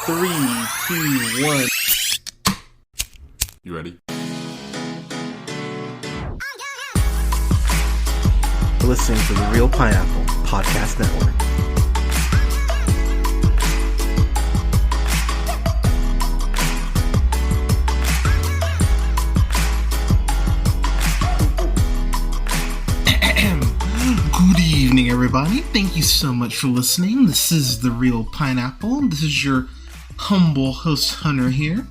3, 2, 1. You ready? You're listening to the Real Pineapple Podcast Network. Good evening, everybody. Thank you so much for listening. This is the Real Pineapple. This is your humble host, Hunter, here.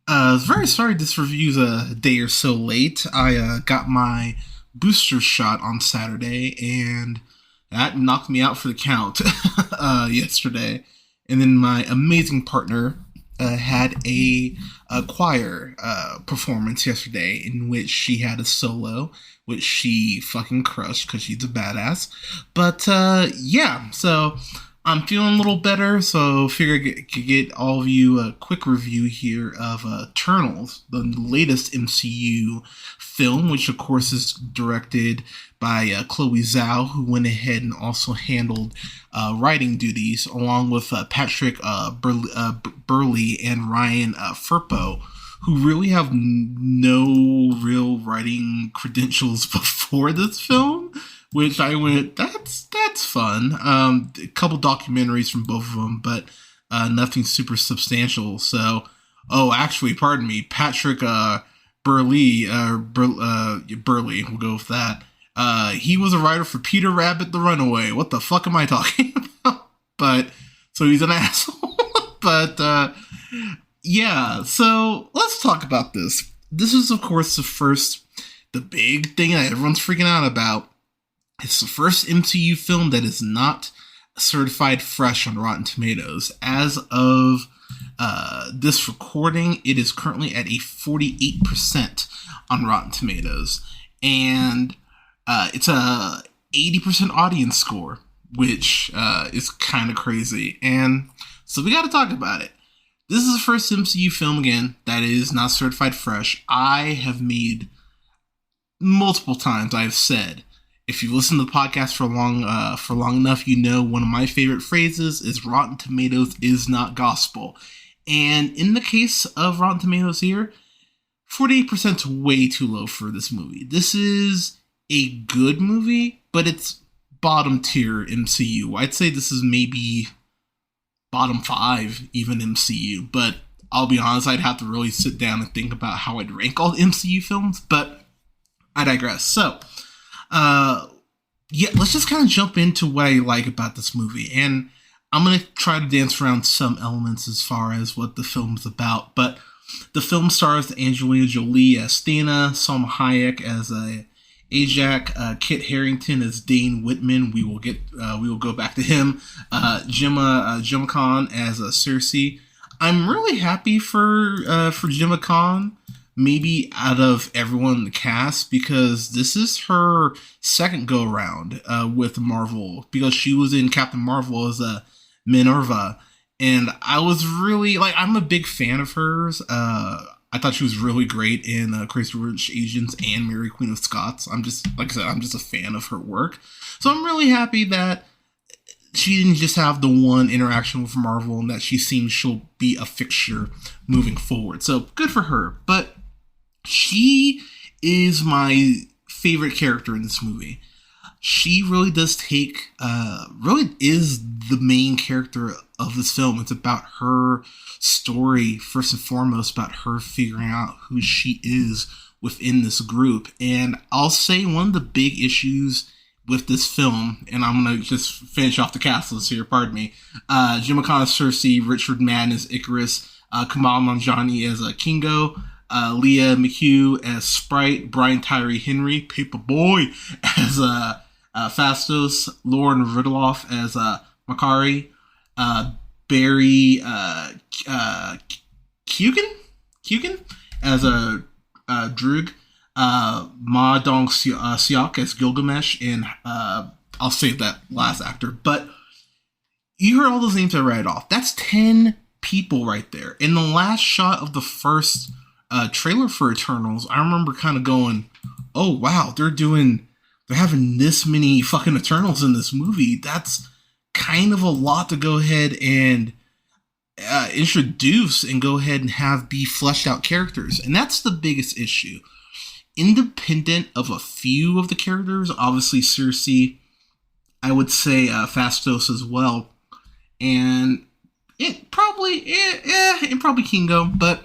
Very sorry this review's a day or so late. I got my booster shot on Saturday, and that knocked me out for the count yesterday. And then my amazing partner had a choir performance yesterday in which she had a solo, which she fucking crushed because she's a badass. But yeah, so I'm feeling a little better, so figure I could get all of you a quick review here of Eternals, the latest MCU film, which of course is directed by Chloe Zhao, who went ahead and also handled writing duties, along with Patrick Burley and Ryan Firpo, who really have no real writing credentials before this film, which I went, that's fun. A couple documentaries from both of them, but nothing super substantial. So, actually, pardon me, Patrick Burley, Burley, we'll go with that. He was a writer for Peter Rabbit the Runaway. What the fuck am I talking about? But, so he's an asshole. But, yeah, so let's talk about this. This is, of course, the big thing that everyone's freaking out about. It's the first MCU film that is not certified fresh on Rotten Tomatoes. As of this recording, it is currently at a 48% on Rotten Tomatoes. And it's a 80% audience score, which is kind of crazy. And so we got to talk about it. This is the first MCU film, again, that is not certified fresh. I have made multiple times, I've said, if you listen to the podcast for long enough, you know one of my favorite phrases is Rotten Tomatoes is not gospel. And in the case of Rotten Tomatoes here, 48% is way too low for this movie. This is a good movie, but it's bottom tier MCU. I'd say this is maybe bottom 5 even MCU, but I'll be honest, I'd have to really sit down and think about how I'd rank all the MCU films, but I digress. So, yeah, let's just kind of jump into what I like about this movie, and I'm going to try to dance around some elements as far as what the film's about, but the film stars Angelina Jolie as Thena, Salma Hayek as Ajak, Kit Harington as Dane Whitman. We will go back to him. Gemma Khan as Cersei. I'm really happy for Gemma Khan, maybe out of everyone in the cast, because this is her second go around with Marvel, because she was in Captain Marvel as Minerva, and I was really I'm a big fan of hers. I thought she was really great in Crazy Rich Asians and Mary Queen of Scots. I'm just a fan of her work. So I'm really happy that she didn't just have the one interaction with Marvel and that she seems she'll be a fixture moving forward. So good for her. But she is my favorite character in this movie. She really does really is the main character of this film. It's about her story, first and foremost, about her figuring out who she is within this group. And I'll say one of the big issues with this film, and I'm going to just finish off the cast list here, pardon me. Gemma Khan as Cersei, Richard Madden as Icarus, Kamal Nanjiani as Kingo, Leah McHugh as Sprite, Brian Tyree Henry, Paperboy as Fastos, Lauren Ridloff as Makari, Barry Kugan as Droog, Ma Dong Seok as Gilgamesh, and I'll save that last actor. But you heard all those names I read off. That's 10 people right there. In the last shot of the first trailer for Eternals, I remember kind of going, oh wow, they're having this many fucking Eternals in this movie. That's kind of a lot to go ahead and introduce and go ahead and have be fleshed out characters. And that's the biggest issue. Independent of a few of the characters, obviously Cersei, I would say Fastos as well, and probably Kingo, but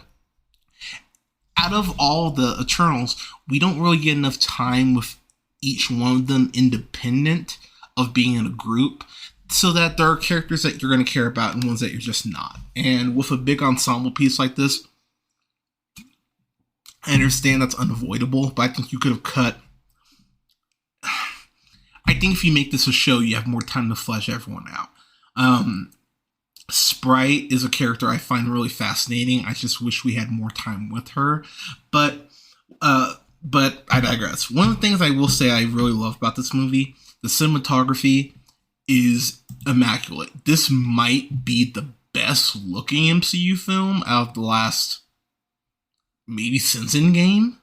out of all the Eternals, we don't really get enough time with each one of them independent of being in a group, so that there are characters that you're going to care about and ones that you're just not. And with a big ensemble piece like this, I understand that's unavoidable, but I think you could have cut. I think if you make this a show, you have more time to flesh everyone out. Sprite is a character I find really fascinating. I just wish we had more time with her. But I digress. One of the things I will say I really love about this movie, the cinematography is immaculate. This might be the best looking MCU film out of the last, maybe since Endgame.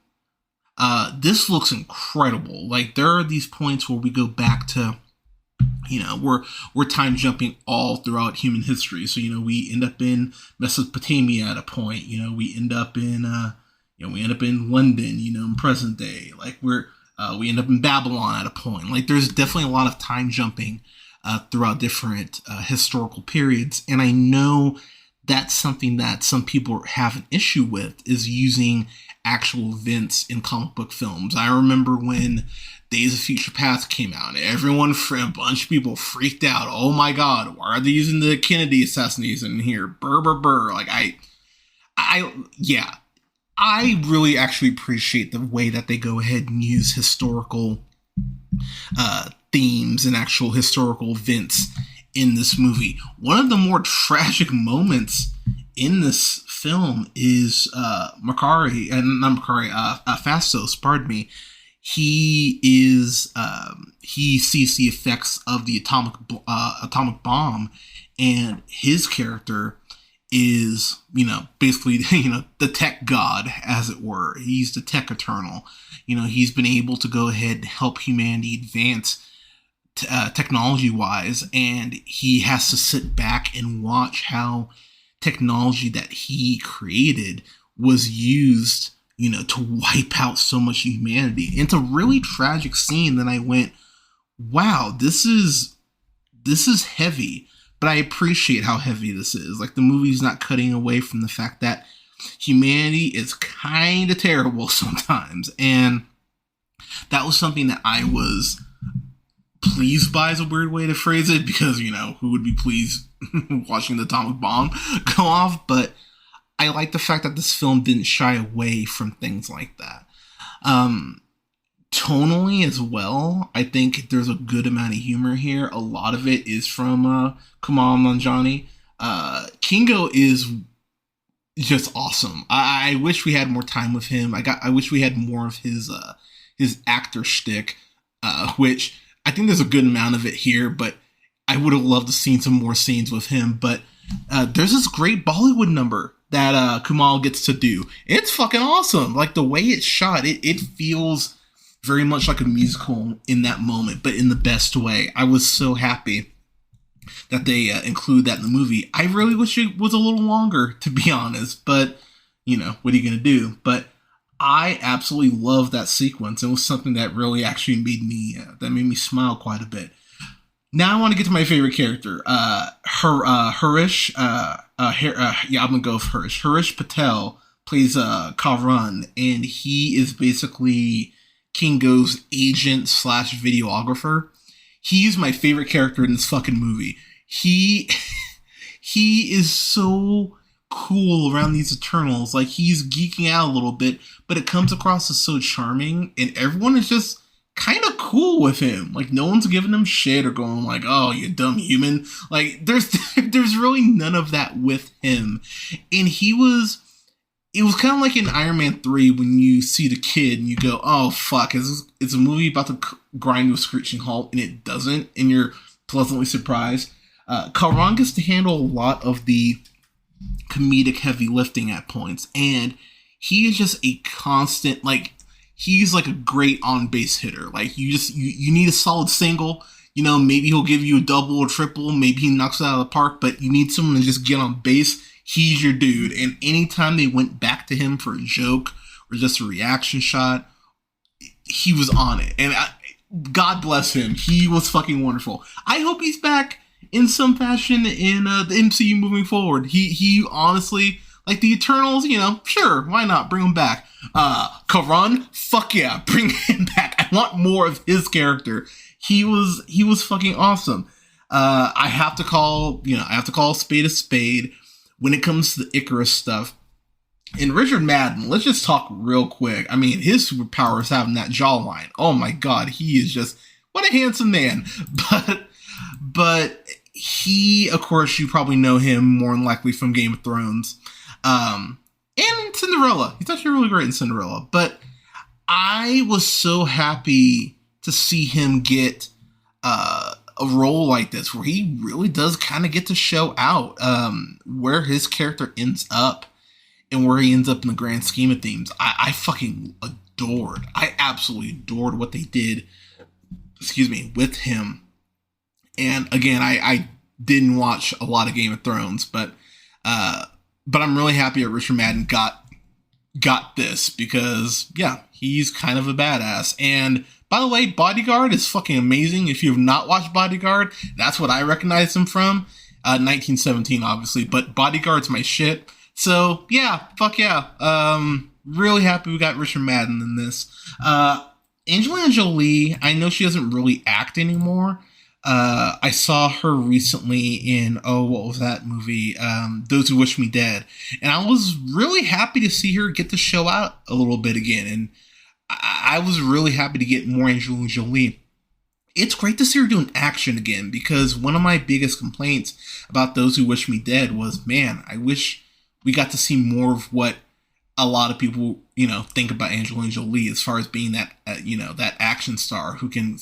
This looks incredible. Like, there are these points where we go back to, we're time jumping all throughout human history. So, we end up in Mesopotamia at a point. We end up in London, in present day. Like, we end up in Babylon at a point. Like, there's definitely a lot of time jumping throughout different historical periods. And I know that's something that some people have an issue with, is using actual events in comic book films. I remember when Days of Future Past came out, a bunch of people freaked out. Oh my God, why are they using the Kennedy assassination in here? Burr, burr, burr. Like, I really actually appreciate the way that they go ahead and use historical themes and actual historical events in this movie. One of the more tragic moments in this film is Fastos, pardon me. He sees the effects of the atomic bomb, and his character is, basically, the tech god, as it were. He's the tech eternal. He's been able to go ahead and help humanity advance technology-wise, and he has to sit back and watch how technology that he created was used, to wipe out so much humanity. And it's a really tragic scene that I went, wow, this is heavy, but I appreciate how heavy this is. Like, the movie's not cutting away from the fact that humanity is kind of terrible sometimes. And that was something that I was pleased by, is a weird way to phrase it, because, who would be pleased watching the atomic bomb go off? But I like the fact that this film didn't shy away from things like that. Tonally as well, I think there's a good amount of humor here. A lot of it is from Kumail Nanjiani. Kingo is just awesome. I wish we had more time with him. I wish we had more of his actor shtick, which I think there's a good amount of it here, but I would have loved to see some more scenes with him. But there's this great Bollywood number that Kumail gets to do. It's fucking awesome. Like, the way it's shot, it feels very much like a musical in that moment, but in the best way. I was so happy that they include that in the movie. I really wish it was a little longer, to be honest, but, what are you going to do? But I absolutely love that sequence. It was something that really actually made me smile quite a bit. Now I want to get to my favorite character, Harish. I'm gonna go with Harish. Harish Patel plays Karan, and he is basically Kingo's agent / videographer. He's my favorite character in this fucking movie. He is so cool around these Eternals. Like, he's geeking out a little bit, but it comes across as so charming, and everyone is just kind of cool with him. Like, no one's giving him shit or going like, oh, you dumb human. Like, there's really none of that with him. And it was kind of like in Iron Man 3 when you see the kid and you go, oh, fuck, it's a movie about to grind to a screeching halt, and it doesn't, and you're pleasantly surprised. Karan gets to handle a lot of the comedic heavy lifting at points, and he is just a constant, like, he's like a great on base hitter. Like, you need a solid single, maybe he'll give you a double or triple, maybe he knocks it out of the park, but you need someone to just get on base. He's your dude. And anytime they went back to him for a joke or just a reaction shot, he was on it. And God bless him. He was fucking wonderful. I hope he's back in some fashion in the MCU moving forward. He honestly, like the Eternals, sure, why not? Bring him back. Karan, fuck yeah, bring him back. I want more of his character. He was fucking awesome. I have to call a spade a spade when it comes to the Icarus stuff. And Richard Madden, let's just talk real quick. I mean, his superpower is having that jawline. Oh my God, he is just, what a handsome man. But he, of course, you probably know him more than likely from Game of Thrones. And Cinderella. He's actually really great in Cinderella. But I was so happy to see him get a role like this where he really does kind of get to show out where his character ends up and where he ends up in the grand scheme of things. I fucking adored. I absolutely adored what they did, with him. And again, I didn't watch a lot of Game of Thrones, but I'm really happy that Richard Madden got this because, yeah, he's kind of a badass. And by the way, Bodyguard is fucking amazing. If you have not watched Bodyguard, that's what I recognize him from. 1917, obviously, but Bodyguard's my shit. So, yeah, fuck yeah. Really happy we got Richard Madden in this. Angelina Jolie, I know she doesn't really act anymore. I saw her recently in, what was that movie? Those Who Wish Me Dead. And I was really happy to see her get to show out a little bit again. And I was really happy to get more Angelina Jolie. It's great to see her doing action again because one of my biggest complaints about Those Who Wish Me Dead was, man, I wish we got to see more of what a lot of people, think about Angelina Jolie as far as being that, that action star who can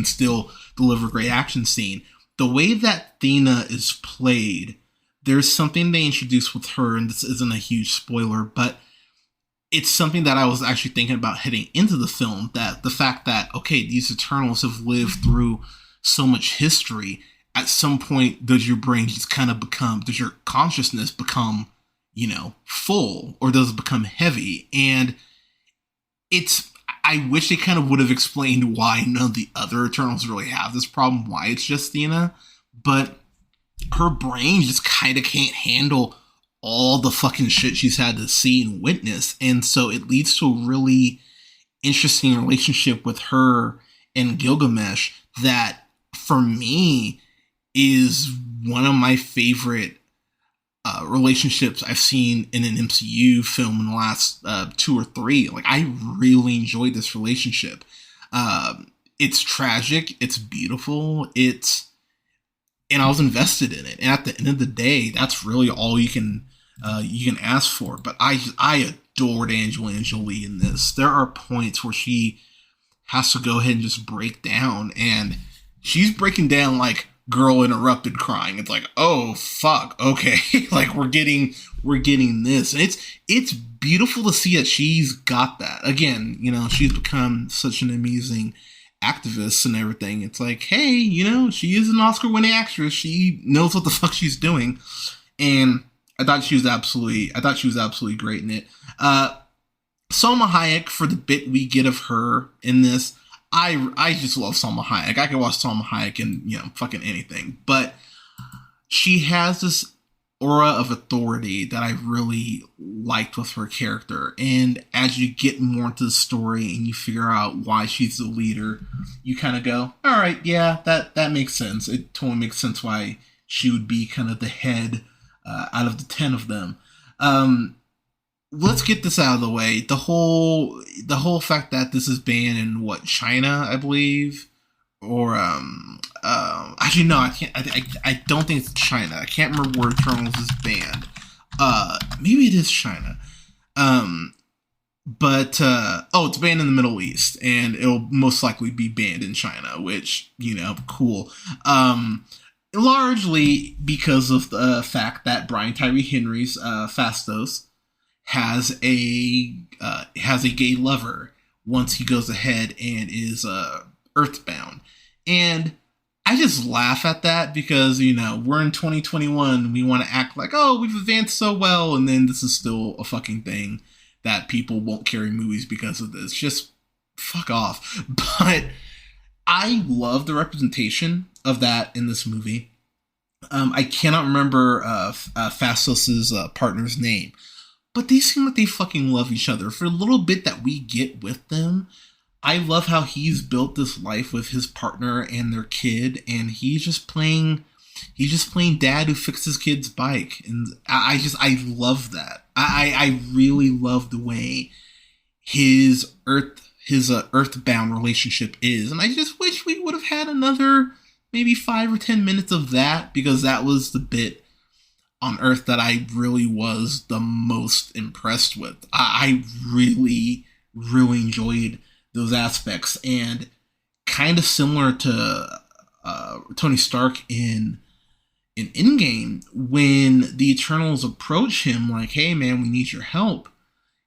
still deliver a great action scene. The way that Thena is played, there's something they introduced with her, and this isn't a huge spoiler, but it's something that I was actually thinking about heading into the film, that the fact that, okay, these Eternals have lived through so much history, at some point does your brain just kind of does your consciousness become, full, or does it become heavy? And I wish they kind of would have explained why none of the other Eternals really have this problem, why it's just Thena, but her brain just kind of can't handle all the fucking shit she's had to see and witness. And so it leads to a really interesting relationship with her and Gilgamesh that, for me, is one of my favorite relationships I've seen in an MCU film in the last 2 or 3. Like, I really enjoyed this relationship. It's tragic. It's beautiful. And I was invested in it. And at the end of the day, that's really all you can ask for. But I adored Angelina Jolie in this. There are points where she has to go ahead and just break down, and she's breaking down like girl interrupted crying. It's like, oh fuck, okay. Like we're getting this, and it's beautiful to see that she's got that. Again, she's become such an amazing activist and everything. It's like, hey, she is an Oscar-winning actress. She knows what the fuck she's doing, and I thought she was absolutely great in it. Salma Hayek, for the bit we get of her in this, I just love Salma Hayek. I can watch Salma Hayek in, fucking anything. But she has this aura of authority that I really liked with her character. And as you get more into the story and you figure out why she's the leader, you kind of go, all right, yeah, that makes sense. It totally makes sense why she would be kind of the head out of the 10 of them. Let's get this out of the way. The whole fact that this is banned in China, I believe, or actually no, I can't. I don't think it's China. I can't remember where Eternals is banned. Maybe it is China. But it's banned in the Middle East, and it'll most likely be banned in China, which cool. Largely because of the fact that Brian Tyree Henry's Phastos has a gay lover once he goes ahead and is earthbound. And I just laugh at that because, you know, we're in 2021. We want to act like, oh, we've advanced so well. And then this is still a fucking thing that people won't carry movies because of this. Just fuck off. But I love the representation of that in this movie. I cannot remember Phastos's partner's name, but they seem like they fucking love each other. For a little bit that we get with them, I love how he's built this life with his partner and their kid, and he's just playing dad who fixed his kid's bike, and I love that. I really love the way his earthbound relationship is, and I just wish we would have had another maybe 5 or 10 minutes of that, because that was the bit on Earth that I really was the most impressed with. I really enjoyed those aspects, and kind of similar to Tony Stark in Endgame, when the Eternals approach him like, hey man, we need your help,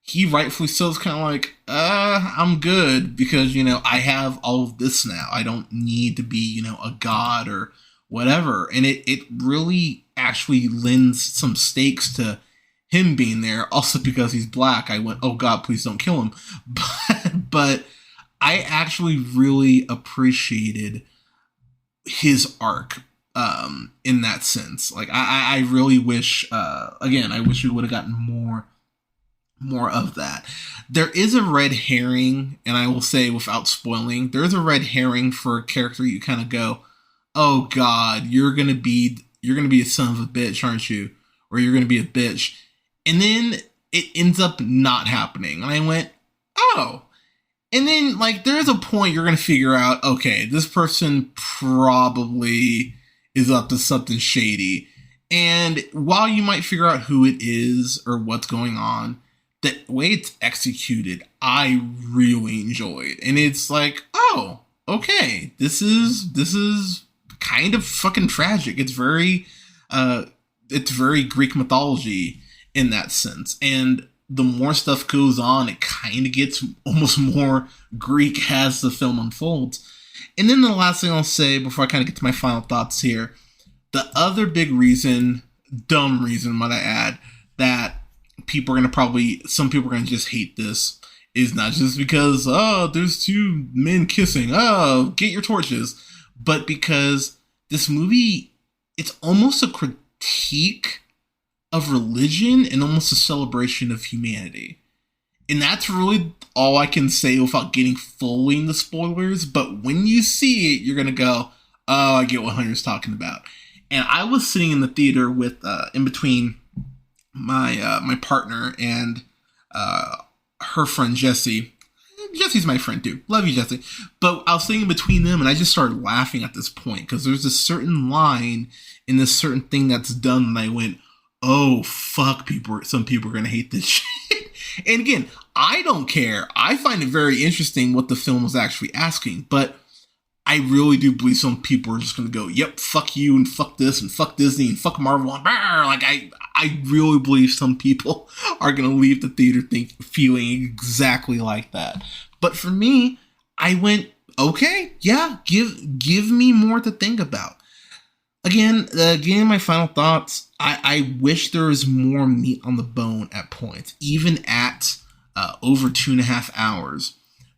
he rightfully so is kind of like, I'm good, because, you know, I have all of this now. I don't need to be, you know, a god or whatever. And it really actually lends some stakes to him being there. Also because he's black, I went, oh god, please don't kill him. But I actually really appreciated his arc in that sense. Like, I really wish, again, I wish we would have gotten more of that. There is a red herring, and I will say without spoiling, there is a red herring for a character you kind of go, oh god, you're gonna be a son of a bitch, aren't you? Or you're gonna be a bitch. And then it ends up not happening. And I went, oh. And then, like, there's a point you're gonna figure out, okay, this person probably is up to something shady. And while you might figure out who it is or what's going on, the way it's executed, I really enjoyed. And it's like, oh, okay, this is kind of fucking tragic. It's very Greek mythology in that sense. And the more stuff goes on, it kind of gets almost more Greek as the film unfolds. And then the last thing I'll say before I kind of get to my final thoughts here, the other big reason, dumb reason, might I add, that some people are going to just hate this, is not just because, oh, there's two men kissing, oh, get your torches, but because this movie, it's almost a critique of religion and almost a celebration of humanity. And that's really all I can say without getting fully into spoilers, but when you see it, you're going to go, oh, I get what Hunter's talking about. And I was sitting in the theater with, in between my partner and her friend Jessie. Jessie's my friend too. Love you, Jessie. But I was sitting in between them, and I just started laughing at this point because there's a certain line in this certain thing that's done, and I went, "Oh fuck, some people are gonna hate this shit." And again, I don't care. I find it very interesting what the film was actually asking, but I really do believe some people are just going to go, yep, fuck you and fuck this and fuck Disney and fuck Marvel and brr. Like, I really believe some people are going to leave the theater feeling exactly like that. But for me, I went, okay, yeah, give me more to think about. Again, getting my final thoughts, I wish there was more meat on the bone at points. Even at over 2.5 hours,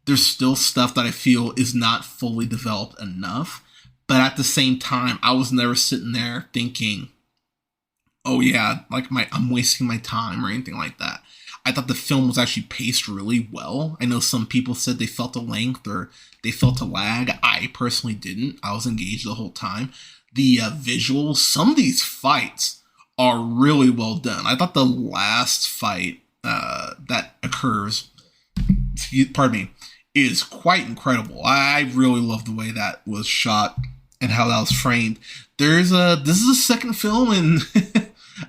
there's still stuff that I feel is not fully developed enough. But at the same time, I was never sitting there thinking, oh yeah, like I'm wasting my time or anything like that. I thought the film was actually paced really well. I know some people said they felt a length or they felt a lag. I personally didn't. I was engaged the whole time. The visuals, some of these fights are really well done. I thought the last fight that occurs, is quite incredible. I really love the way that was shot and how that was framed. This is a second film in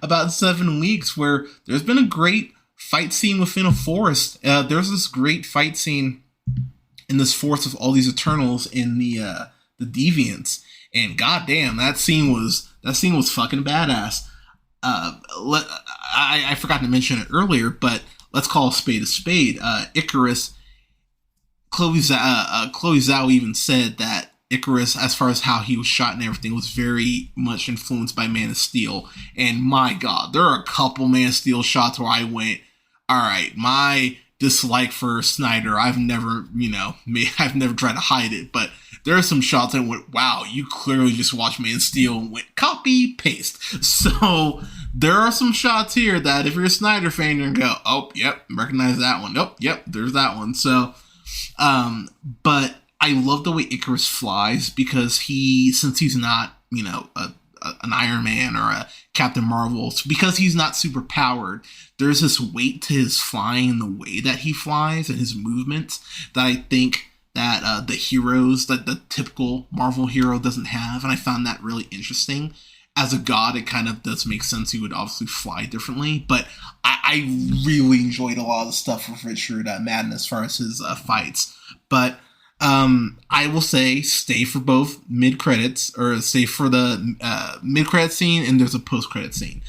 about 7 weeks where there's been a great fight scene within a forest. There's this great fight scene in this forest of all these Eternals in the Deviants, and goddamn, that scene was fucking badass. I forgot to mention it earlier, but let's call a spade a spade. Icarus. Chloe Zhao even said that Icarus, as far as how he was shot and everything, was very much influenced by Man of Steel. And my God, there are a couple Man of Steel shots where I went, all right, my dislike for Snyder, I've never tried to hide it, but there are some shots that went, wow, you clearly just watched Man of Steel and went copy, paste. So there are some shots here that if you're a Snyder fan, you're gonna go, oh, yep, recognize that one. Nope, yep, there's that one. So, but I love the way Icarus flies because since he's not, an Iron Man or a Captain Marvel, because he's not super powered, there's this weight to his flying and the way that he flies and his movements that I think that the heroes, that the typical Marvel hero doesn't have. And I found that really interesting. As a god, it kind of does make sense. He would obviously fly differently, but I really enjoyed a lot of the stuff with Richard Madden as far as his fights. But I will say stay for both mid-credits, or stay for the mid-credit scene, and there's a post-credit scene.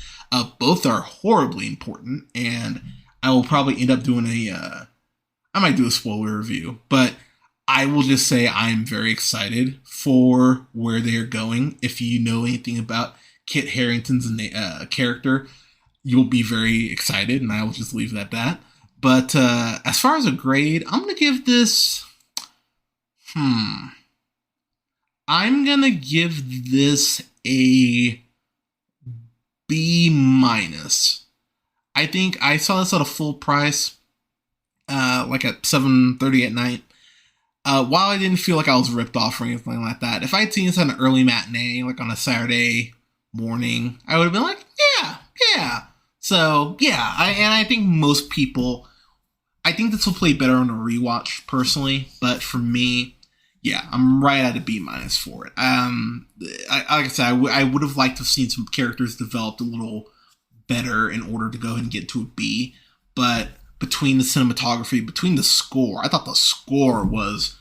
Both are horribly important, and I will probably end up doing I might do a spoiler review, but I will just say I'm very excited for where they're going. If you know anything about Kit Harington's character, you'll be very excited, and I will just leave it at that. But as far as a grade, I'm going to give this... I'm going to give this a B-. I think I saw this at a full price, like at 7:30 at night. While I didn't feel like I was ripped off or anything like that, if I had seen this on an early matinee, like on a Saturday morning, I would have been like, yeah. So, yeah, I think most people, I think this will play better on a rewatch, personally, but for me, yeah, I'm right at a B- for it. Like I said, I would have liked to have seen some characters developed a little better in order to go ahead and get to a B, but between the cinematography, between the score, I thought the score was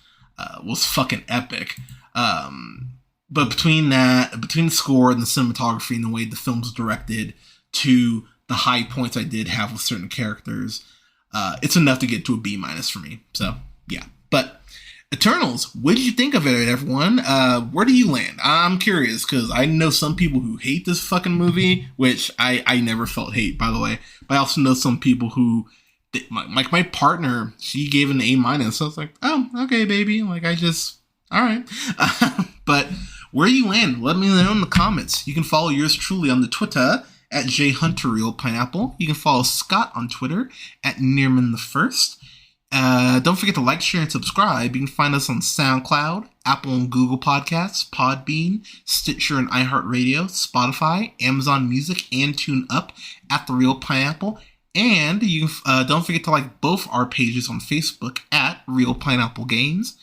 fucking epic. But between the score and the cinematography and the way the film's directed to the high points I did have with certain characters, it's enough to get to a B- for me. So, yeah. But Eternals, what did you think of it, everyone? Where do you land? I'm curious, because I know some people who hate this fucking movie, which I never felt hate, by the way. But I also know some people who, like my partner, she gave an A-. So I was like, oh, okay, baby. Like, all right. But where you land, let me know in the comments. You can follow yours truly on the Twitter at jhunterrealpineapple. You can follow Scott on Twitter at Nearman1st. Don't forget to like, share, and subscribe. You can find us on SoundCloud, Apple and Google Podcasts, Podbean, Stitcher and iHeartRadio, Spotify, Amazon Music, and TuneUp at The Real Pineapple. And you don't forget to like both our pages on Facebook at Real Pineapple Games.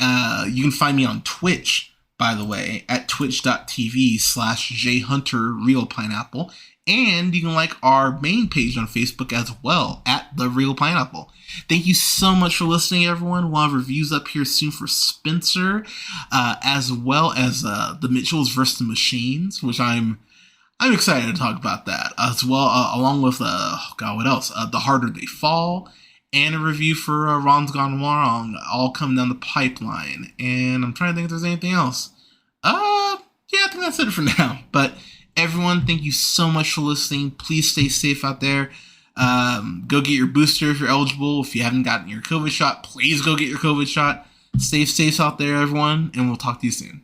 You can find me on Twitch, by the way, at twitch.tv/jhunterrealpineapple. And you can like our main page on Facebook as well, at The Real Pineapple. Thank you so much for listening, everyone. We'll have reviews up here soon for Spencer, as well as The Mitchells vs. the Machines, which I'm excited to talk about that, as well, along with, what else? The Harder They Fall, and a review for Ron's Gone Wrong, all coming down the pipeline. And I'm trying to think if there's anything else. Yeah, I think that's it for now. But everyone, thank you so much for listening. Please stay safe out there. Go get your booster if you're eligible. If you haven't gotten your COVID shot, please go get your COVID shot. Stay safe out there, everyone, and we'll talk to you soon.